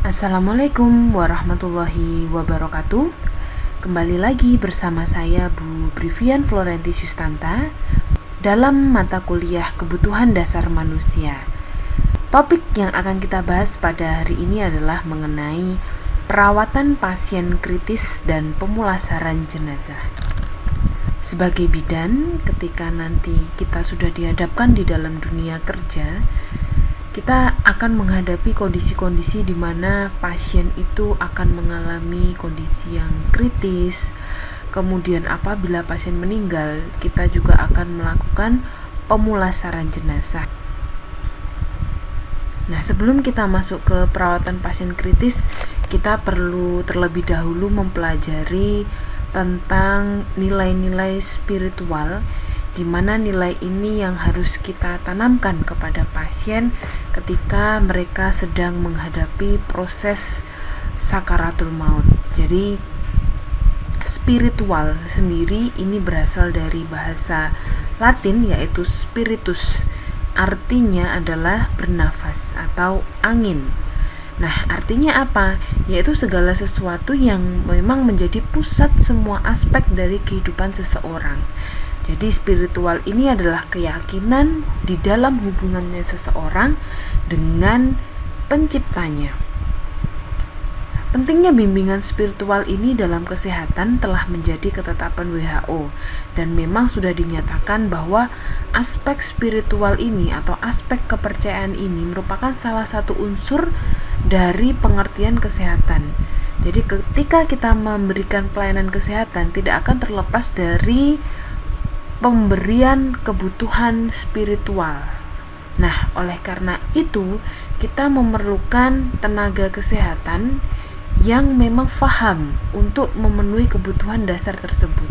Assalamualaikum warahmatullahi wabarakatuh. Kembali lagi bersama saya Bu Brivian Florenti Sustanta dalam mata kuliah Kebutuhan Dasar Manusia. Topik yang akan kita bahas pada hari ini adalah mengenai perawatan pasien kritis dan pemulasaran jenazah. Sebagai bidan, ketika nanti kita sudah dihadapkan di dalam dunia kerja, kita akan menghadapi kondisi-kondisi di mana pasien itu akan mengalami kondisi yang kritis. Kemudian apabila pasien meninggal, kita juga akan melakukan pemulasaran jenazah. Nah, sebelum kita masuk ke perawatan pasien kritis, kita perlu terlebih dahulu mempelajari tentang nilai-nilai spiritual, di mana nilai ini yang harus kita tanamkan kepada pasien ketika mereka sedang menghadapi proses sakaratul maut. Jadi spiritual sendiri ini berasal dari bahasa Latin yaitu spiritus. Artinya adalah bernafas atau angin. Nah, artinya apa? Yaitu segala sesuatu yang memang menjadi pusat semua aspek dari kehidupan seseorang. Jadi spiritual ini adalah keyakinan di dalam hubungannya seseorang dengan penciptanya. Pentingnya bimbingan spiritual ini dalam kesehatan telah menjadi ketetapan WHO, dan memang sudah dinyatakan bahwa aspek spiritual ini atau aspek kepercayaan ini merupakan salah satu unsur dari pengertian kesehatan. Jadi ketika kita memberikan pelayanan kesehatan tidak akan terlepas dari pemberian kebutuhan spiritual. Nah, oleh karena itu kita memerlukan tenaga kesehatan yang memang faham untuk memenuhi kebutuhan dasar tersebut.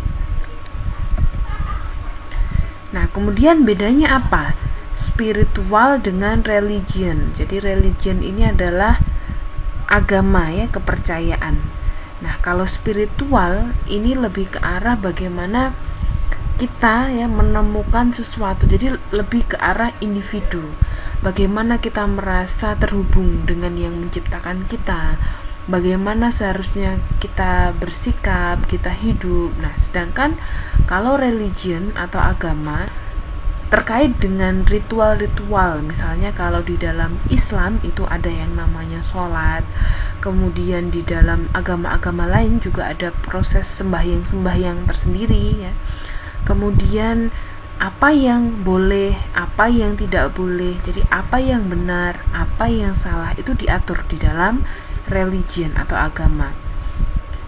Nah, kemudian bedanya apa? Spiritual dengan religion. Jadi religion ini adalah agama ya, kepercayaan. Nah, kalau spiritual ini lebih ke arah bagaimana kita ya menemukan sesuatu. Jadi lebih ke arah individu. Bagaimana kita merasa terhubung dengan yang menciptakan kita. Bagaimana seharusnya kita bersikap, kita hidup. Nah, sedangkan kalau religion atau agama terkait dengan ritual-ritual, misalnya kalau di dalam Islam itu ada yang namanya sholat, kemudian di dalam agama-agama lain juga ada proses sembahyang-sembahyang tersendiri ya. Kemudian apa yang boleh, apa yang tidak boleh, jadi apa yang benar, apa yang salah itu diatur di dalam religion atau agama.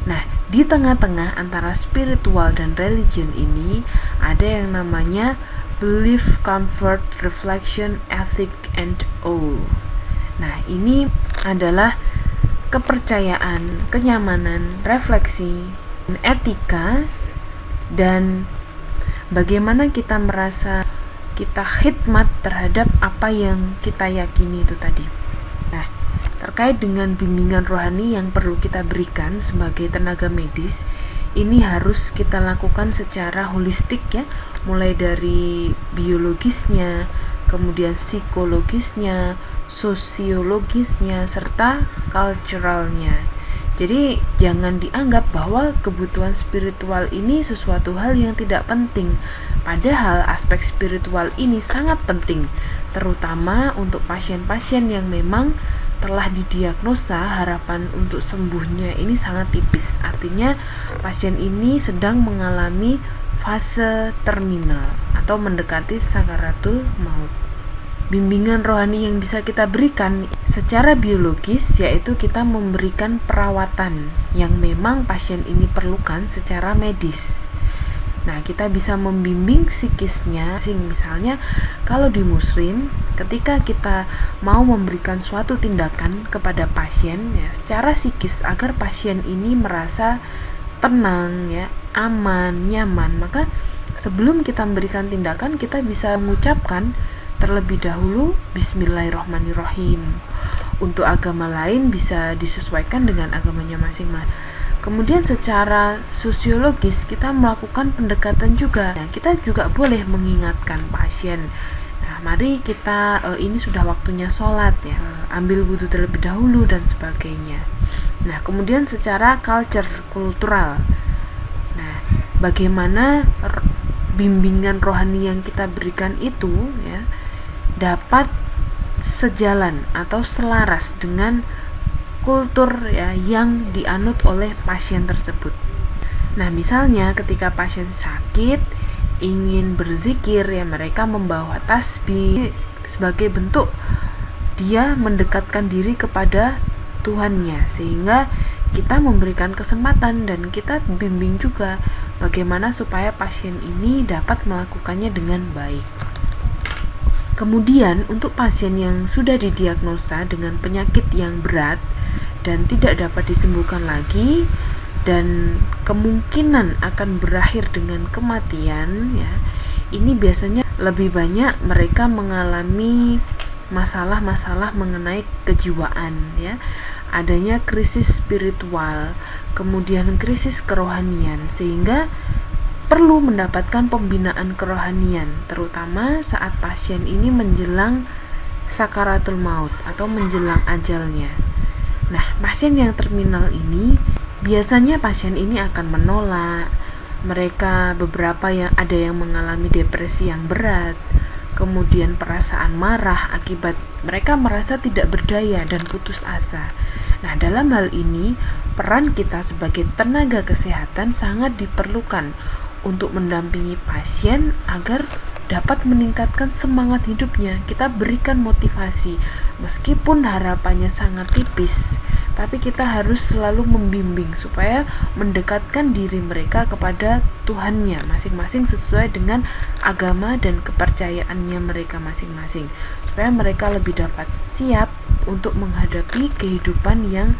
Nah, di tengah-tengah antara spiritual dan religion ini ada yang namanya belief, comfort, reflection, ethic, and awe. Nah, ini adalah kepercayaan, kenyamanan, refleksi, etika, dan bagaimana kita merasa kita khidmat terhadap apa yang kita yakini itu tadi. Nah, terkait dengan bimbingan rohani yang perlu kita berikan sebagai tenaga medis, ini harus kita lakukan secara holistik ya, mulai dari biologisnya, kemudian psikologisnya, sosiologisnya, serta culturalnya. Jadi jangan dianggap bahwa kebutuhan spiritual ini sesuatu hal yang tidak penting. Padahal aspek spiritual ini sangat penting, terutama untuk pasien-pasien yang memang telah didiagnosa harapan untuk sembuhnya ini sangat tipis. Artinya pasien ini sedang mengalami fase terminal atau mendekati sakaratul maut. Bimbingan rohani yang bisa kita berikan secara biologis yaitu kita memberikan perawatan yang memang pasien ini perlukan secara medis. Nah, kita bisa membimbing psikisnya, misalnya kalau di muslim ketika kita mau memberikan suatu tindakan kepada pasien ya, secara psikis agar pasien ini merasa tenang ya, aman, nyaman, maka sebelum kita memberikan tindakan kita bisa mengucapkan terlebih dahulu Bismillahirrahmanirrahim. Untuk agama lain bisa disesuaikan dengan agamanya masing-masing. Kemudian secara sosiologis kita melakukan pendekatan juga. Nah, kita juga boleh mengingatkan pasien. Nah, Nah, mari kita ini sudah waktunya sholat ya, ambil wudhu terlebih dahulu dan sebagainya. Nah, kemudian secara kultural. Nah, bagaimana bimbingan rohani yang kita berikan itu ya dapat sejalan atau selaras dengan kultur ya yang dianut oleh pasien tersebut. Nah, misalnya ketika pasien sakit ingin berzikir ya, mereka membawa tasbih sebagai bentuk dia mendekatkan diri kepada Tuhannya, sehingga kita memberikan kesempatan dan kita bimbing juga bagaimana supaya pasien ini dapat melakukannya dengan baik. Kemudian untuk pasien yang sudah didiagnosa dengan penyakit yang berat dan tidak dapat disembuhkan lagi dan kemungkinan akan berakhir dengan kematian ya, ini biasanya lebih banyak mereka mengalami masalah-masalah mengenai kejiwaan ya, adanya krisis spiritual, kemudian krisis kerohanian, sehingga perlu mendapatkan pembinaan kerohanian terutama saat pasien ini menjelang sakaratul maut atau menjelang ajalnya. Nah, pasien yang terminal ini biasanya pasien ini akan menolak. Mereka beberapa ada yang mengalami depresi yang berat, kemudian perasaan marah akibat mereka merasa tidak berdaya dan putus asa. Nah, dalam hal ini peran kita sebagai tenaga kesehatan sangat diperlukan untuk mendampingi pasien agar dapat meningkatkan semangat hidupnya. Kita berikan motivasi meskipun harapannya sangat tipis, tapi kita harus selalu membimbing supaya mendekatkan diri mereka kepada Tuhannya masing-masing sesuai dengan agama dan kepercayaannya mereka masing-masing, supaya mereka lebih dapat siap untuk menghadapi kehidupan yang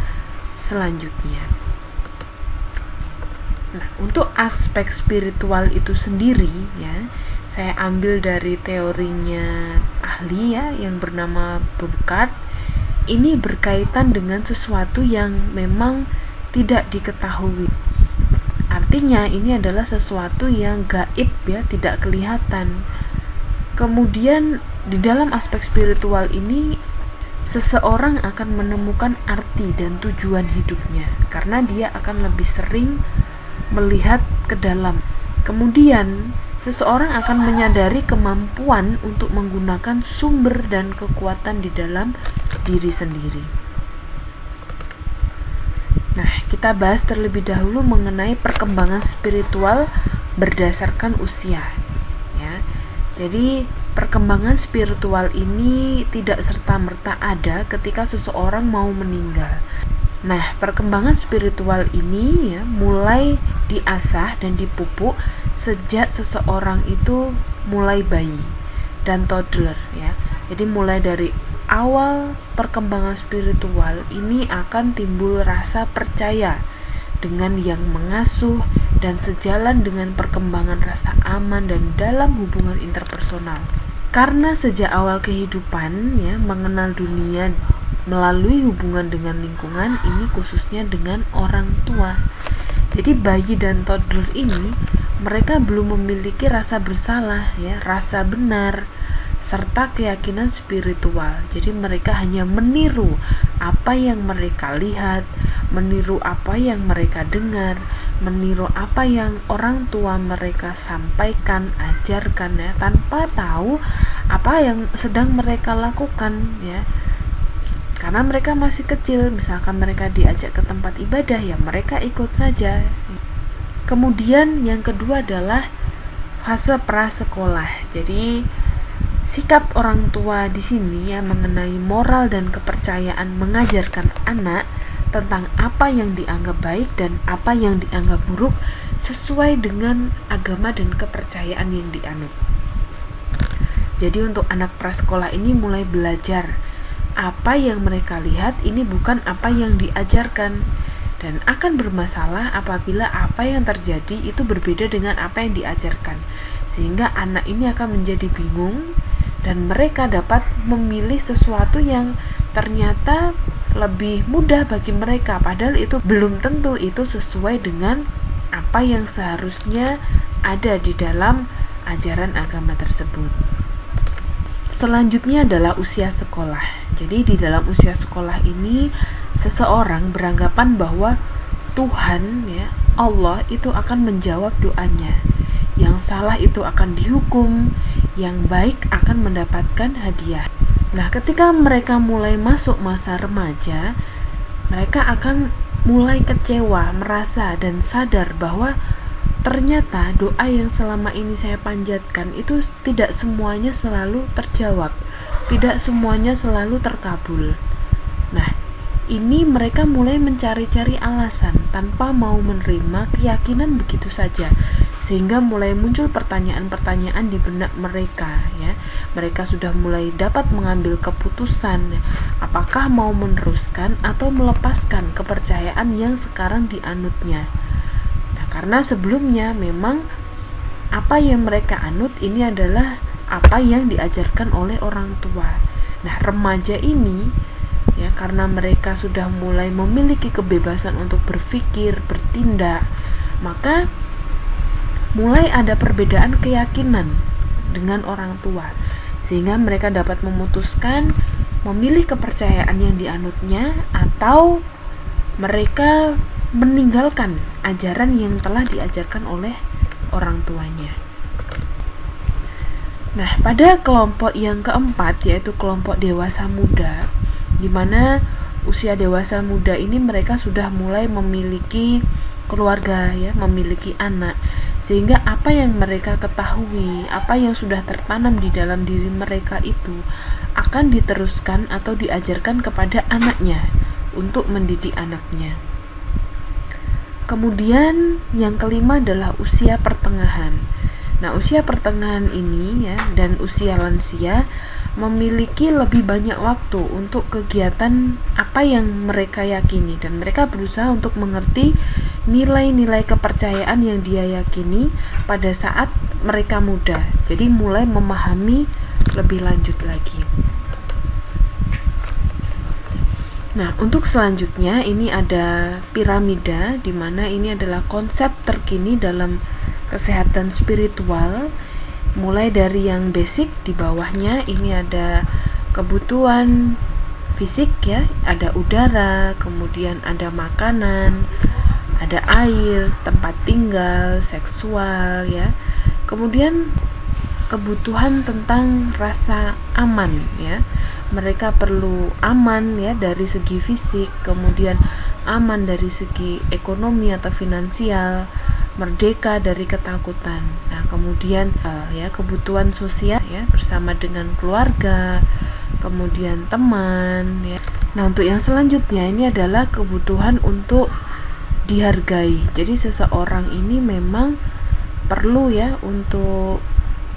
selanjutnya. Nah, untuk aspek spiritual itu sendiri ya, saya ambil dari teorinya ahli ya yang bernama Burkhardt. Ini berkaitan dengan sesuatu yang memang tidak diketahui. Artinya ini adalah sesuatu yang gaib ya, tidak kelihatan. Kemudian di dalam aspek spiritual ini seseorang akan menemukan arti dan tujuan hidupnya karena dia akan lebih sering melihat ke dalam. Kemudian seseorang akan menyadari kemampuan untuk menggunakan sumber dan kekuatan di dalam diri sendiri. Nah, kita bahas terlebih dahulu mengenai perkembangan spiritual berdasarkan usia ya. Jadi perkembangan spiritual ini tidak serta-merta ada ketika seseorang mau meninggal. Nah, perkembangan spiritual ini ya mulai diasah dan dipupuk sejak seseorang itu mulai bayi dan toddler ya. Jadi mulai dari awal perkembangan spiritual ini akan timbul rasa percaya dengan yang mengasuh dan sejalan dengan perkembangan rasa aman dan dalam hubungan interpersonal. Karena sejak awal kehidupan ya mengenal dunia melalui hubungan dengan lingkungan, ini khususnya dengan orang tua. Jadi bayi dan toddler ini mereka belum memiliki rasa bersalah ya, rasa benar serta keyakinan spiritual. Jadi mereka hanya meniru apa yang mereka lihat, meniru apa yang mereka dengar, meniru apa yang orang tua mereka sampaikan, ajarkan ya, tanpa tahu apa yang sedang mereka lakukan ya. Karena mereka masih kecil, misalkan mereka diajak ke tempat ibadah ya mereka ikut saja. Kemudian yang kedua adalah fase prasekolah. Jadi sikap orang tua di sini ya mengenai moral dan kepercayaan mengajarkan anak tentang apa yang dianggap baik dan apa yang dianggap buruk sesuai dengan agama dan kepercayaan yang dianut. Jadi untuk anak prasekolah ini mulai belajar apa yang mereka lihat ini bukan apa yang diajarkan, dan akan bermasalah apabila apa yang terjadi itu berbeda dengan apa yang diajarkan, sehingga anak ini akan menjadi bingung dan mereka dapat memilih sesuatu yang ternyata lebih mudah bagi mereka, padahal itu belum tentu itu sesuai dengan apa yang seharusnya ada di dalam ajaran agama tersebut. selanjutnya adalah usia sekolah. Jadi di dalam usia sekolah ini seseorang beranggapan bahwa Tuhan, ya, Allah itu akan menjawab doanya. Yang salah itu akan dihukum, yang baik akan mendapatkan hadiah. Nah, ketika mereka mulai masuk masa remaja, mereka akan mulai kecewa, merasa dan sadar bahwa ternyata doa yang selama ini saya panjatkan itu tidak semuanya selalu terjawab, tidak semuanya selalu terkabul. Nah, ini mereka mulai mencari-cari alasan tanpa mau menerima keyakinan begitu saja, sehingga mulai muncul pertanyaan-pertanyaan di benak mereka, ya. Mereka sudah mulai dapat mengambil keputusan apakah mau meneruskan atau melepaskan kepercayaan yang sekarang dianutnya. Karena sebelumnya memang apa yang mereka anut ini adalah apa yang diajarkan oleh orang tua. Nah, remaja ini, ya, karena mereka sudah mulai memiliki kebebasan untuk berpikir, bertindak, maka mulai ada perbedaan keyakinan dengan orang tua, sehingga mereka dapat memutuskan memilih kepercayaan yang dianutnya atau mereka meninggalkan ajaran yang telah diajarkan oleh orang tuanya. Nah, pada kelompok yang keempat, yaitu kelompok dewasa muda, di mana usia dewasa muda ini mereka sudah mulai memiliki keluarga, ya, memiliki anak, sehingga apa yang mereka ketahui, apa yang sudah tertanam di dalam diri mereka itu akan diteruskan atau diajarkan kepada anaknya untuk mendidik anaknya. Kemudian yang kelima adalah usia pertengahan. Nah, usia pertengahan ini, ya, dan usia lansia memiliki lebih banyak waktu untuk kegiatan apa yang mereka yakini, dan mereka berusaha untuk mengerti nilai-nilai kepercayaan yang dia yakini pada saat mereka muda. Jadi mulai memahami lebih lanjut lagi. Nah, untuk selanjutnya ini ada piramida, di mana ini adalah konsep terkini dalam kesehatan spiritual. Mulai dari yang basic, di bawahnya ini ada kebutuhan fisik, ya, ada udara, kemudian ada makanan, ada air, tempat tinggal, seksual, ya. Kemudian kebutuhan tentang rasa aman, ya. Mereka perlu aman, ya, dari segi fisik, kemudian aman dari segi ekonomi atau finansial, merdeka dari ketakutan. Nah, kemudian ya, kebutuhan sosial, ya, bersama dengan keluarga, kemudian teman, ya. Nah, untuk yang selanjutnya ini adalah kebutuhan untuk dihargai. Jadi seseorang ini memang perlu, ya, untuk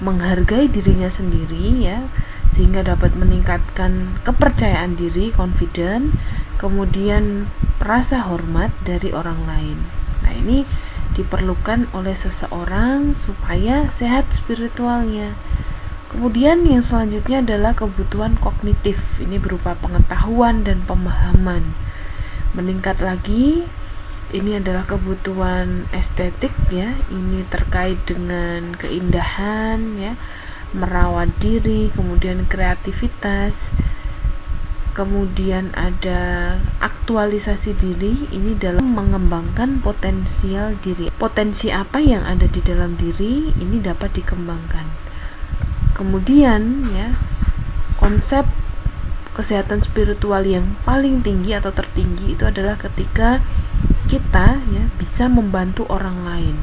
menghargai dirinya sendiri, ya, sehingga dapat meningkatkan kepercayaan diri, confident, kemudian rasa hormat dari orang lain. Nah, ini diperlukan oleh seseorang supaya sehat spiritualnya. Kemudian yang selanjutnya adalah kebutuhan kognitif. Ini berupa pengetahuan dan pemahaman. Meningkat lagi, ini adalah kebutuhan estetik, ya. Ini terkait dengan keindahan, ya, merawat diri, kemudian kreativitas, kemudian ada aktualisasi diri. Ini dalam mengembangkan potensial diri. Potensi apa yang ada di dalam diri ini dapat dikembangkan. Kemudian, ya, konsep kesehatan spiritual yang paling tinggi atau tertinggi itu adalah ketika kita, ya, bisa membantu orang lain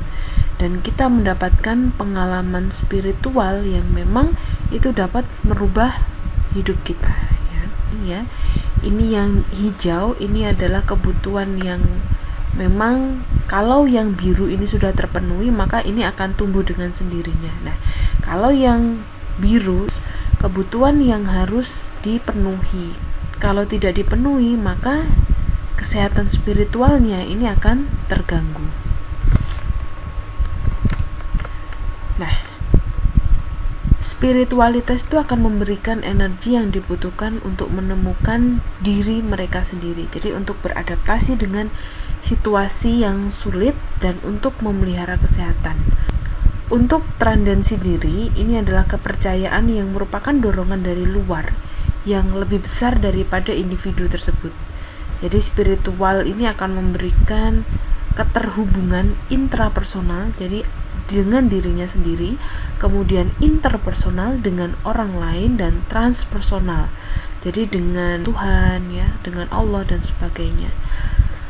dan kita mendapatkan pengalaman spiritual yang memang itu dapat merubah hidup kita, ya. Ini yang hijau, ini adalah kebutuhan yang memang kalau yang biru ini sudah terpenuhi, maka ini akan tumbuh dengan sendirinya. Nah, kalau yang biru, kebutuhan yang harus dipenuhi. Kalau tidak dipenuhi, maka kesehatan spiritualnya ini akan terganggu. Nah, spiritualitas itu akan memberikan energi yang dibutuhkan untuk menemukan diri mereka sendiri. Jadi untuk beradaptasi dengan situasi yang sulit dan untuk memelihara kesehatan. Untuk trandensi diri, ini adalah kepercayaan yang merupakan dorongan dari luar yang lebih besar daripada individu tersebut. Jadi spiritual ini akan memberikan keterhubungan intrapersonal, jadi dengan dirinya sendiri, kemudian interpersonal dengan orang lain, dan transpersonal, jadi dengan Tuhan ya, dengan Allah dan sebagainya.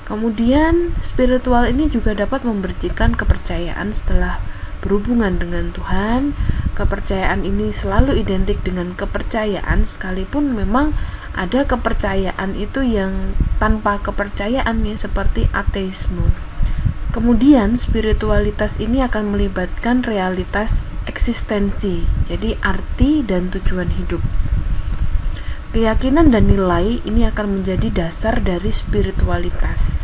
Kemudian spiritual ini juga dapat memberikan kepercayaan setelah berhubungan dengan Tuhan. Kepercayaan ini selalu identik dengan kepercayaan, sekalipun memang ada kepercayaan itu yang tanpa kepercayaan ya, seperti ateisme. Kemudian spiritualitas ini akan melibatkan realitas eksistensi, jadi arti dan tujuan hidup. Keyakinan dan nilai ini akan menjadi dasar dari spiritualitas.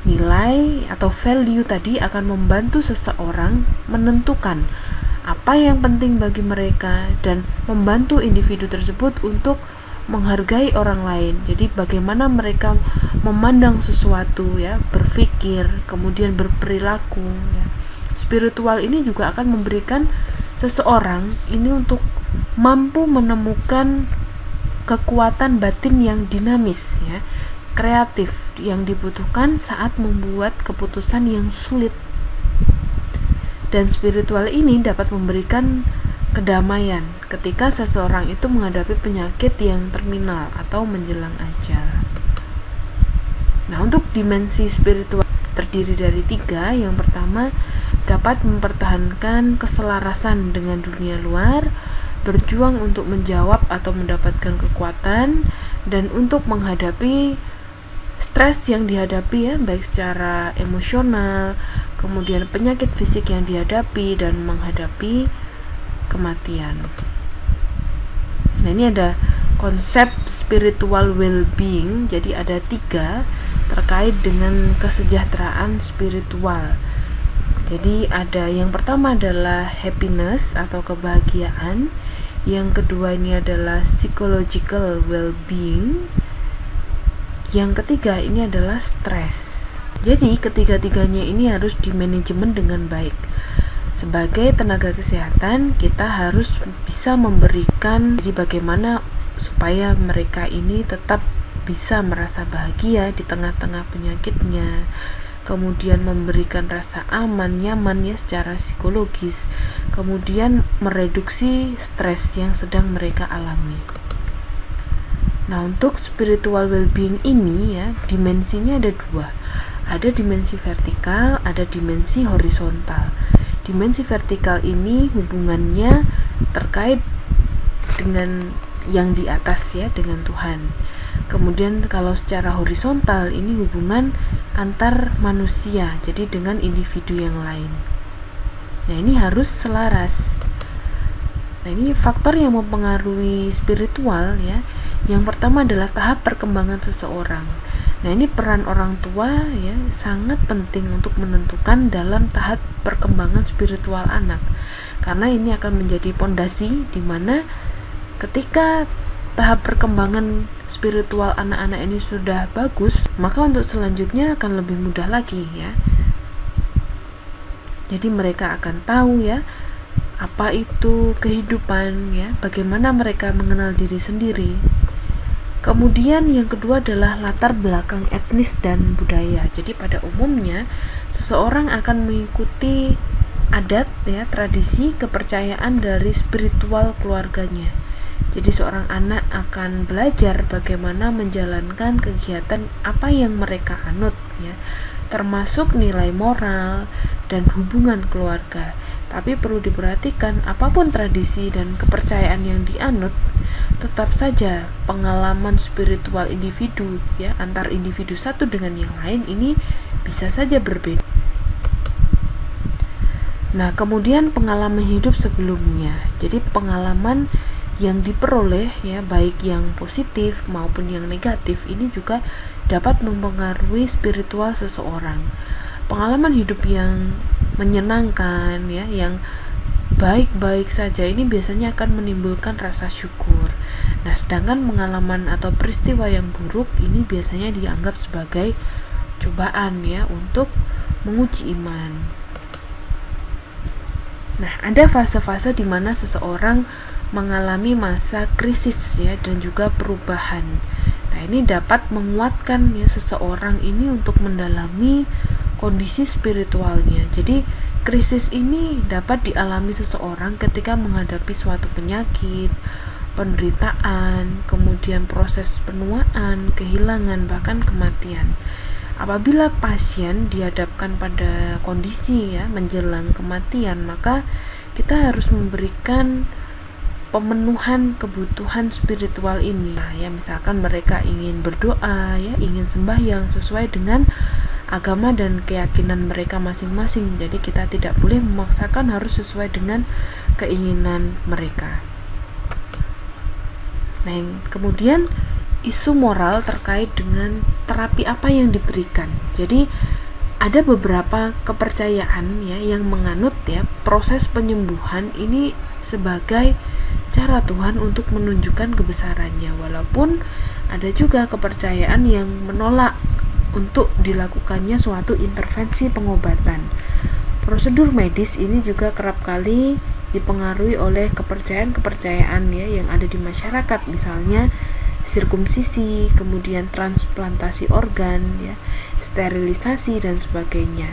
Nilai atau value tadi akan membantu seseorang menentukan apa yang penting bagi mereka dan membantu individu tersebut untuk menghargai orang lain. Jadi bagaimana mereka memandang sesuatu ya, berpikir, kemudian berperilaku ya. Spiritual ini juga akan memberikan seseorang ini untuk mampu menemukan kekuatan batin yang dinamis ya, kreatif yang dibutuhkan saat membuat keputusan yang sulit. Dan spiritual ini dapat memberikan kedamaian ketika seseorang itu menghadapi penyakit yang terminal atau menjelang ajal. Nah, untuk dimensi spiritual terdiri dari 3. Yang pertama, dapat mempertahankan keselarasan dengan dunia luar, berjuang untuk menjawab atau mendapatkan kekuatan, dan untuk menghadapi stres yang dihadapi ya, baik secara emosional, kemudian penyakit fisik yang dihadapi, dan menghadapi kematian. Nah, ini ada konsep spiritual well-being. Jadi ada 3 terkait dengan kesejahteraan spiritual. Jadi ada yang pertama adalah happiness atau kebahagiaan. Yang kedua ini adalah psychological well-being. Yang ketiga ini adalah stres. Jadi ketiga-tiganya ini harus dimanajemen dengan baik. Sebagai tenaga kesehatan, kita harus bisa memberikan, jadi bagaimana supaya mereka ini tetap bisa merasa bahagia di tengah-tengah penyakitnya, kemudian memberikan rasa aman, nyaman ya secara psikologis, kemudian mereduksi stres yang sedang mereka alami. Nah, untuk spiritual well-being ini ya, dimensinya ada 2. Ada dimensi vertikal, ada dimensi horizontal. Dimensi vertikal ini hubungannya terkait dengan yang di atas ya, dengan Tuhan. Kemudian kalau secara horizontal ini hubungan antar manusia, jadi dengan individu yang lain. Nah, ini harus selaras. Nah, ini faktor yang mempengaruhi spiritual ya. Yang pertama adalah tahap perkembangan seseorang. Nah, ini peran orang tua ya sangat penting untuk menentukan dalam tahap perkembangan spiritual anak. Karena ini akan menjadi pondasi di mana ketika tahap perkembangan spiritual anak-anak ini sudah bagus, maka untuk selanjutnya akan lebih mudah lagi ya. Jadi mereka akan tahu ya apa itu kehidupan ya, bagaimana mereka mengenal diri sendiri. Kemudian yang kedua adalah latar belakang etnis dan budaya. Jadi pada umumnya seseorang akan mengikuti adat ya, tradisi, kepercayaan dari spiritual keluarganya. Jadi seorang anak akan belajar bagaimana menjalankan kegiatan apa yang mereka anut ya, termasuk nilai moral dan hubungan keluarga. Tapi perlu diperhatikan, apapun tradisi dan kepercayaan yang dianut, tetap saja pengalaman spiritual individu ya, antar individu satu dengan yang lain ini bisa saja berbeda. Nah, kemudian pengalaman hidup sebelumnya. Jadi pengalaman yang diperoleh ya, baik yang positif maupun yang negatif, ini juga dapat mempengaruhi spiritual seseorang. Pengalaman hidup yang menyenangkan ya, yang baik-baik saja, ini biasanya akan menimbulkan rasa syukur. Nah, sedangkan pengalaman atau peristiwa yang buruk ini biasanya dianggap sebagai cobaan ya untuk menguji iman. Nah, ada fase-fase di mana seseorang mengalami masa krisis ya dan juga perubahan. Nah, ini dapat menguatkan ya seseorang ini untuk mendalami kondisi spiritualnya. Jadi, krisis ini dapat dialami seseorang ketika menghadapi suatu penyakit, penderitaan, kemudian proses penuaan, kehilangan, bahkan kematian. Apabila pasien dihadapkan pada kondisi ya menjelang kematian, maka kita harus memberikan pemenuhan kebutuhan spiritual ini. Nah, ya misalkan mereka ingin berdoa ya, ingin sembahyang sesuai dengan agama dan keyakinan mereka masing-masing. Jadi kita tidak boleh memaksakan, harus sesuai dengan keinginan mereka. Nah, kemudian isu moral terkait dengan terapi apa yang diberikan. Jadi ada beberapa kepercayaan ya yang menganut ya proses penyembuhan ini sebagai cara Tuhan untuk menunjukkan kebesarannya, walaupun ada juga kepercayaan yang menolak untuk dilakukannya suatu intervensi pengobatan. Prosedur medis ini juga kerap kali dipengaruhi oleh kepercayaan-kepercayaan ya yang ada di masyarakat, misalnya sirkumsisi, kemudian transplantasi organ, ya, sterilisasi dan sebagainya.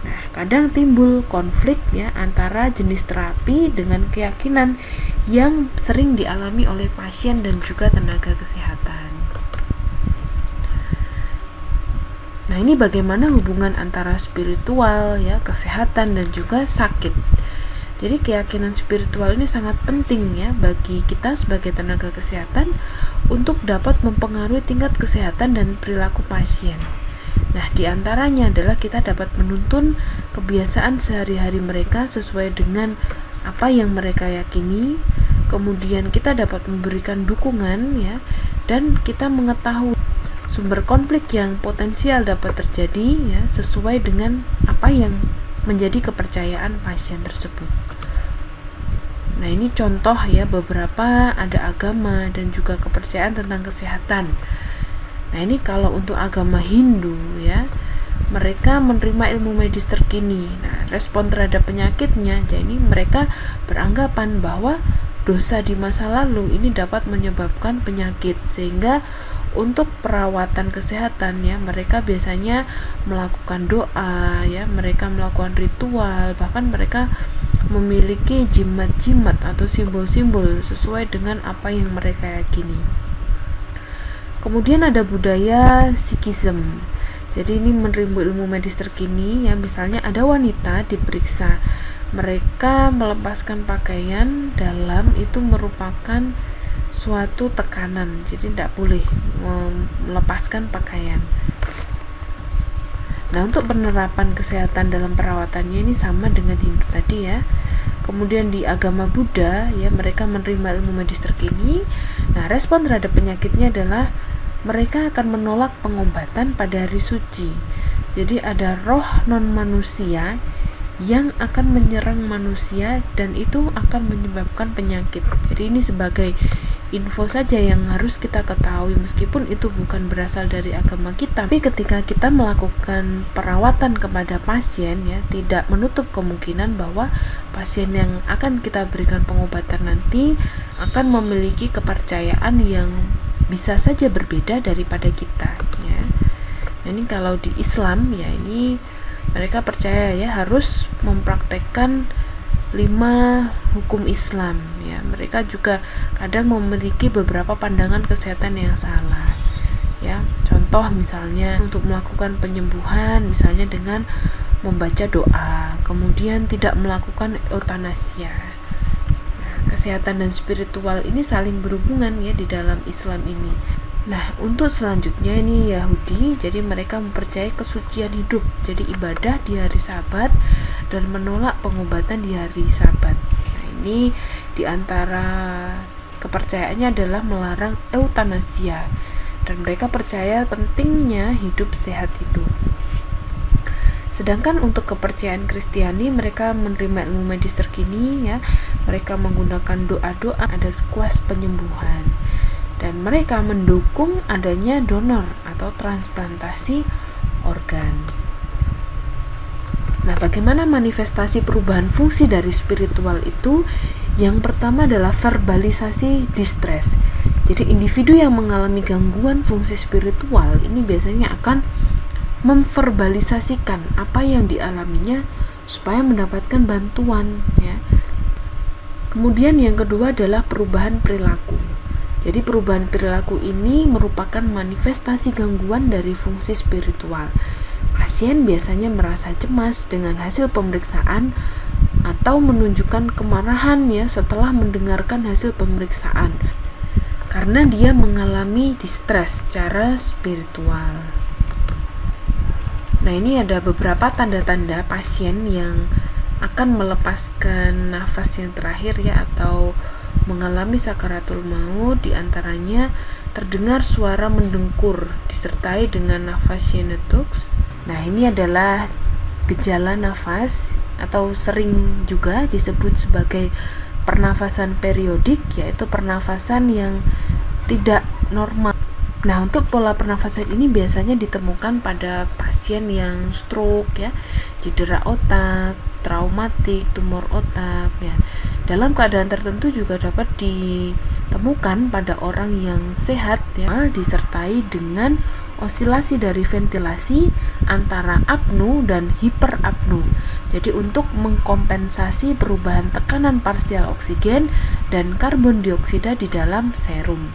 Nah, kadang timbul konflik ya antara jenis terapi dengan keyakinan yang sering dialami oleh pasien dan juga tenaga kesehatan. Nah, ini bagaimana hubungan antara spiritual ya, kesehatan dan juga sakit. Jadi keyakinan spiritual ini sangat penting ya bagi kita sebagai tenaga kesehatan untuk dapat mempengaruhi tingkat kesehatan dan perilaku pasien. Nah, diantaranya adalah kita dapat menuntun kebiasaan sehari-hari mereka sesuai dengan apa yang mereka yakini. Kemudian kita dapat memberikan dukungan ya, dan kita mengetahui sumber konflik yang potensial dapat terjadi ya sesuai dengan apa yang menjadi kepercayaan pasien tersebut. Nah, ini contoh ya beberapa ada agama dan juga kepercayaan tentang kesehatan. Nah, ini kalau untuk agama Hindu ya, mereka menerima ilmu medis terkini. Nah, respon terhadap penyakitnya, jadi mereka beranggapan bahwa dosa di masa lalu ini dapat menyebabkan penyakit, sehingga untuk perawatan kesehatan ya mereka biasanya melakukan doa ya, mereka melakukan ritual, bahkan mereka memiliki jimat-jimat atau simbol-simbol sesuai dengan apa yang mereka yakini. Kemudian ada budaya Sikhism. Jadi ini menerima ilmu medis terkini ya, misalnya ada wanita diperiksa, mereka melepaskan pakaian dalam itu merupakan suatu tekanan, jadi tidak boleh melepaskan pakaian. Nah, untuk penerapan kesehatan dalam perawatannya ini sama dengan Hindu tadi ya. Kemudian di agama Buddha ya, mereka menerima ilmu medis terkini. Nah, respon terhadap penyakitnya adalah mereka akan menolak pengobatan pada hari suci. Jadi ada roh non manusia yang akan menyerang manusia dan itu akan menyebabkan penyakit. Jadi ini sebagai info saja yang harus kita ketahui, meskipun itu bukan berasal dari agama kita. Tapi ketika kita melakukan perawatan kepada pasien ya, tidak menutup kemungkinan bahwa pasien yang akan kita berikan pengobatan nanti akan memiliki kepercayaan yang bisa saja berbeda daripada kita ya. Nah, ini kalau di Islam ya, ini mereka percaya ya harus mempraktekkan 5 hukum Islam ya. Mereka juga kadang memiliki beberapa pandangan kesehatan yang salah ya. Contoh misalnya untuk melakukan penyembuhan misalnya dengan membaca doa, kemudian tidak melakukan eutanasia. Nah, kesehatan dan spiritual ini saling berhubungan ya di dalam Islam ini. Nah, untuk selanjutnya ini Yahudi, jadi mereka mempercayai kesucian hidup, jadi ibadah di hari Sabat dan menolak pengobatan di hari Sabat. Nah, ini diantara kepercayaannya adalah melarang eutanasia, dan mereka percaya pentingnya hidup sehat itu. Sedangkan untuk kepercayaan Kristiani, mereka menerima ilmu medis terkini ya, mereka menggunakan doa-doa, ada kuas penyembuhan. Dan mereka mendukung adanya donor atau transplantasi organ. Nah, Nah, bagaimana manifestasi perubahan fungsi dari spiritual itu? Yang pertama adalah verbalisasi distress. Jadi individu yang mengalami gangguan fungsi spiritual ini biasanya akan memverbalisasikan apa yang dialaminya supaya mendapatkan bantuan, ya. Kemudian yang kedua adalah perubahan perilaku. Jadi perubahan perilaku ini merupakan manifestasi gangguan dari fungsi spiritual. Pasien biasanya merasa cemas dengan hasil pemeriksaan atau menunjukkan kemarahan, ya, setelah mendengarkan hasil pemeriksaan karena dia mengalami distress secara spiritual. Nah, ini ada beberapa tanda-tanda pasien yang akan melepaskan nafas yang terakhir, ya, atau mengalami sakaratul maut. Di antaranya terdengar suara mendengkur disertai dengan nafas Shenetux. Nah, ini adalah gejala nafas atau sering juga disebut sebagai pernafasan periodik, yaitu pernafasan yang tidak normal. Nah, untuk pola pernafasan ini biasanya ditemukan pada pasien yang stroke, ya, cedera otak, traumatik, tumor otak, ya. Dalam keadaan tertentu juga dapat ditemukan pada orang yang sehat, ya, disertai dengan osilasi dari ventilasi antara apnu dan hiperapnu. Jadi untuk mengkompensasi perubahan tekanan parsial oksigen dan karbon dioksida di dalam serum.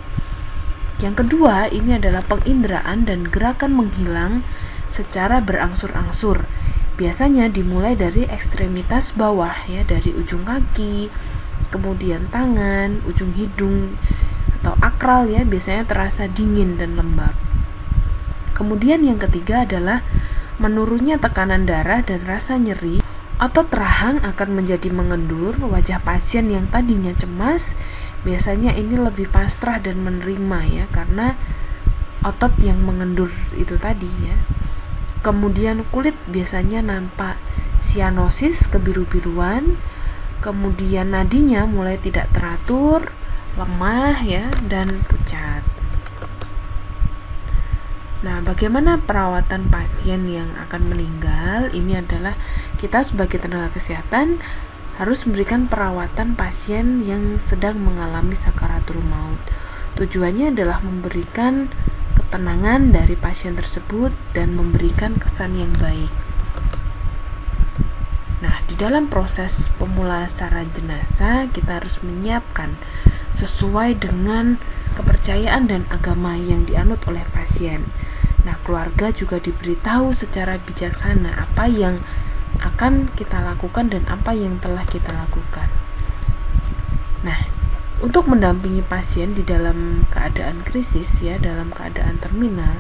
Yang kedua, ini adalah penginderaan dan gerakan menghilang secara berangsur-angsur. Biasanya dimulai dari ekstremitas bawah, ya, dari ujung kaki, kemudian tangan, ujung hidung atau akral, ya, biasanya terasa dingin dan lembab. Kemudian yang ketiga adalah menurunnya tekanan darah dan rasa nyeri. Otot rahang akan menjadi mengendur. Wajah pasien yang tadinya cemas biasanya ini lebih pasrah dan menerima, ya, karena otot yang mengendur itu tadi, ya. Kemudian kulit biasanya nampak sianosis, kebiru-biruan. Kemudian nadinya mulai tidak teratur, lemah, ya, dan pucat. Nah, bagaimana perawatan pasien yang akan meninggal? Ini adalah kita sebagai tenaga kesehatan harus memberikan perawatan pasien yang sedang mengalami sakaratul maut. Tujuannya adalah memberikan ketenangan dari pasien tersebut dan memberikan kesan yang baik. Nah, di dalam proses pemulasaran jenazah kita harus menyiapkan sesuai dengan kepercayaan dan agama yang dianut oleh pasien. Nah, keluarga juga diberitahu secara bijaksana apa yang akan kita lakukan dan apa yang telah kita lakukan. Nah, untuk mendampingi pasien di dalam keadaan krisis, ya, dalam keadaan terminal,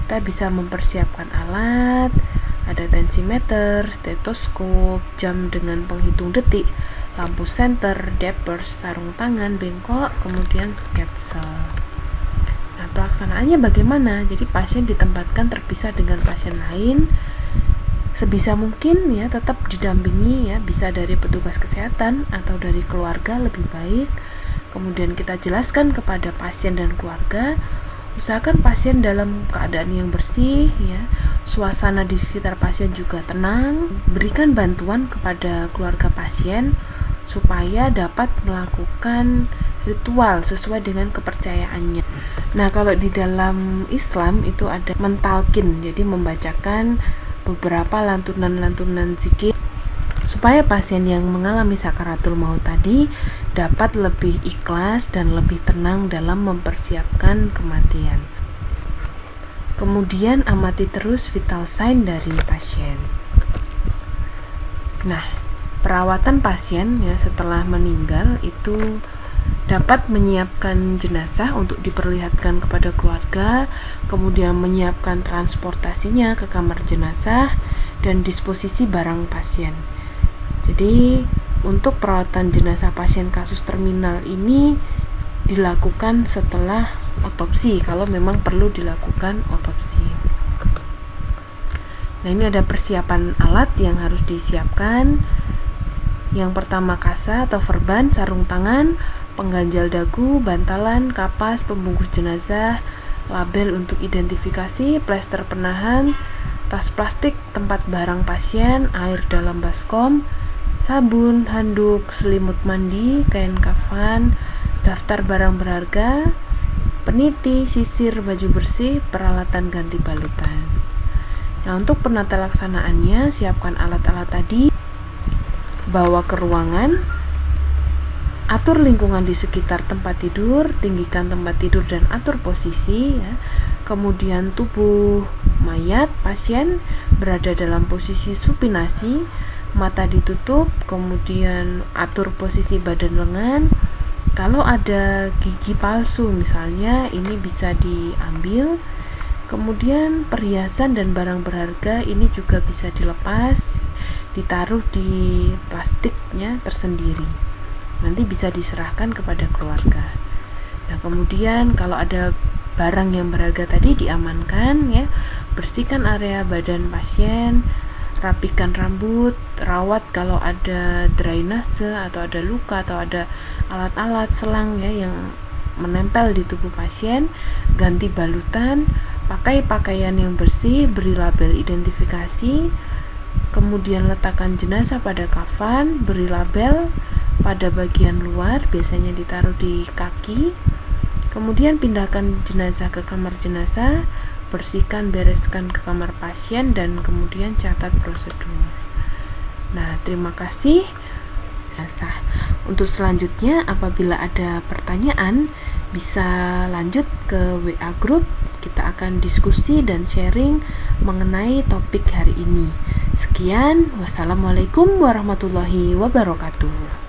kita bisa mempersiapkan alat, ada tensimeter, stetoskop, jam dengan penghitung detik, lampu senter, diapers, sarung tangan, bengkok, kemudian sketsel. Nah, pelaksanaannya bagaimana? Jadi pasien ditempatkan terpisah dengan pasien lain. Sebisa mungkin, ya, tetap didampingi, ya, bisa dari petugas kesehatan atau dari keluarga lebih baik. Kemudian kita jelaskan kepada pasien dan keluarga, usahakan pasien dalam keadaan yang bersih, ya, suasana di sekitar pasien juga tenang. Berikan bantuan kepada keluarga pasien supaya dapat melakukan ritual sesuai dengan kepercayaannya. Nah, kalau di dalam Islam itu ada mentalkin, jadi membacakan beberapa lantunan-lantunan zikir supaya pasien yang mengalami sakaratul maut tadi dapat lebih ikhlas dan lebih tenang dalam mempersiapkan kematian. Kemudian amati terus vital sign dari pasien. Nah, perawatan pasien, ya, setelah meninggal itu dapat menyiapkan jenazah untuk diperlihatkan kepada keluarga, kemudian menyiapkan transportasinya ke kamar jenazah dan disposisi barang pasien. Jadi, untuk perawatan jenazah pasien kasus terminal ini dilakukan setelah otopsi kalau memang perlu dilakukan otopsi. Nah, ini ada persiapan alat yang harus disiapkan. Yang pertama kasa atau verban, sarung tangan, pengganjal dagu, bantalan, kapas, pembungkus jenazah, label untuk identifikasi, plester penahan, tas plastik tempat barang pasien, air dalam baskom, sabun, handuk, selimut mandi, kain kafan, daftar barang berharga, peniti, sisir, baju bersih, peralatan ganti balutan. Nah, untuk penata laksanaannya, siapkan alat-alat tadi, bawa ke ruangan, atur lingkungan di sekitar tempat tidur, tinggikan tempat tidur dan atur posisi ya. Kemudian tubuh mayat pasien berada dalam posisi supinasi, mata ditutup, kemudian atur posisi badan lengan. Kalau ada gigi palsu misalnya, ini bisa diambil. Kemudian perhiasan dan barang berharga ini juga bisa dilepas, ditaruh di plastiknya tersendiri. Nanti bisa diserahkan kepada keluarga. Nah, kemudian kalau ada barang yang berharga tadi diamankan ya, bersihkan area badan pasien, rapikan rambut, rawat kalau ada drainase atau ada luka atau ada alat-alat selang ya yang menempel di tubuh pasien, ganti balutan, pakai pakaian yang bersih, beri label identifikasi, kemudian letakkan jenazah pada kafan, beri label pada bagian luar, biasanya ditaruh di kaki. Kemudian pindahkan jenazah ke kamar jenazah, bersihkan, bereskan ke kamar pasien, dan kemudian catat prosedur. Nah, terima kasih. Untuk selanjutnya, apabila ada pertanyaan, bisa lanjut ke WA group. Kita akan diskusi dan sharing mengenai topik hari ini. Sekian, wassalamualaikum warahmatullahi wabarakatuh.